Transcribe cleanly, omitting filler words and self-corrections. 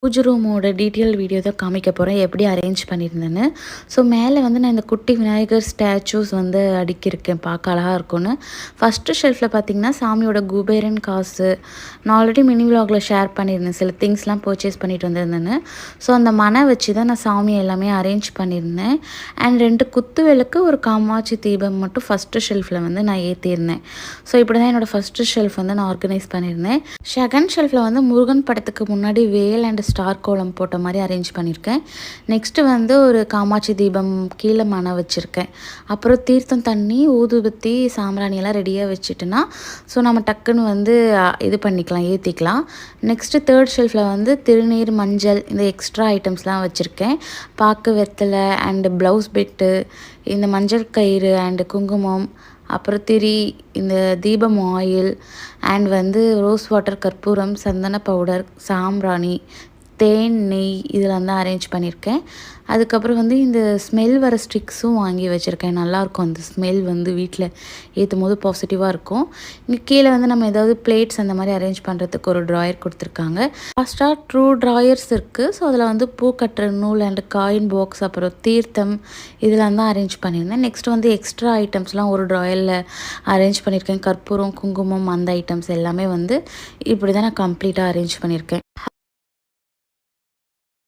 பூஜை ரூமோட detail video தான் காமிக்க போகிறேன் எப்படி அரேஞ்ச் பண்ணியிருந்தேன்னு. ஸோ மேலே வந்து நான் இந்த குட்டி விநாயகர் ஸ்டாச்சூஸ் வந்து அடுக்கியிருக்கேன் பார்க்க அழகாக இருக்கும்னு. ஃபஸ்ட்டு ஷெல்ஃபில் பார்த்தீங்கன்னா சாமியோட குபேரன் காசு நான் ஆல்ரெடி மினி விலாகில் ஷேர் பண்ணியிருந்தேன் சில திங்ஸ்லாம் பர்ச்சேஸ் பண்ணிட்டு வந்திருந்தேன்னு. ஸோ அந்த மனை வச்சு தான் நான் சாமியை எல்லாமே அரேஞ்ச் பண்ணியிருந்தேன். அண்ட் 2 குத்து விளக்கு ஒரு காமாட்சி தீபம் மட்டும் ஃபஸ்ட்டு ஷெல்ஃபில் வந்து நான் ஏற்றியிருந்தேன். ஸோ இப்படி தான் என்னோடய ஃபஸ்ட்டு ஷெல்ஃப் வந்து நான் ஆர்கனைஸ் பண்ணியிருந்தேன். செகண்ட் ஷெல்ஃபில் வந்து முருகன் படத்துக்கு முன்னாடி வேல் அண்ட் ஸ்டார் கோலம் போட்ட மாதிரி அரேஞ்ச் பண்ணியிருக்கேன். நெக்ஸ்ட்டு வந்து ஒரு காமாட்சி தீபம் கீழே மனை வச்சுருக்கேன். அப்புறம் தீர்த்தம் தண்ணி ஊதுபத்தி சாம்பிராணியெல்லாம் ரெடியாக வச்சுட்டுனா ஸோ நம்ம டக்குன்னு வந்து இது பண்ணிக்கலாம் ஏற்றிக்கலாம். நெக்ஸ்ட்டு தேர்ட் ஷெல்ஃபில் வந்து திருநீர் மஞ்சள் இந்த எக்ஸ்ட்ரா ஐட்டம்ஸ்லாம் வச்சுருக்கேன். பாக்கு வெத்தலை அண்டு ப்ளவுஸ் பெட்டு இந்த மஞ்சள் கயிறு அண்டு குங்குமம் அப்புறம் திரி இந்த தீபம் ஆயில் அண்ட் வந்து ரோஸ் வாட்டர் கற்பூரம் சந்தன பவுடர் சாம்பிராணி தேன் நெய் இதெல்லாம் தான் அரேஞ்ச் பண்ணியிருக்கேன். அதுக்கப்புறம் வந்து இந்த ஸ்மெல் வர ஸ்டிக்ஸும் வாங்கி வச்சுருக்கேன். நல்லாயிருக்கும் அந்த ஸ்மெல் வந்து வீட்டில் ஏற்றும் போது பாசிட்டிவாக இருக்கும். இங்கே கீழே வந்து நம்ம ஏதாவது பிளேட்ஸ் அந்த மாதிரி அரேஞ்ச் பண்ணுறதுக்கு ஒரு ட்ராயர் கொடுத்துருக்காங்க. லாஸ்ட்டாக ட்ரூ ட்ராயர்ஸ் இருக்குது. ஸோ அதில் வந்து பூ கட்டுற நூல் அண்ட் காயின் பாக்ஸ் அப்புறம் தீர்த்தம் இதெல்லாம் தான் அரேஞ்ச் பண்ணியிருந்தேன். நெக்ஸ்ட் வந்து எக்ஸ்ட்ரா ஐட்டம்ஸ்லாம் ஒரு ட்ராயரில் அரேஞ்ச் பண்ணியிருக்கேன். கற்பூரம் குங்குமம் அந்த ஐட்டம்ஸ் எல்லாமே வந்து இப்படி தான் நான் கம்ப்ளீட்டாக அரேஞ்ச் பண்ணியிருக்கேன்.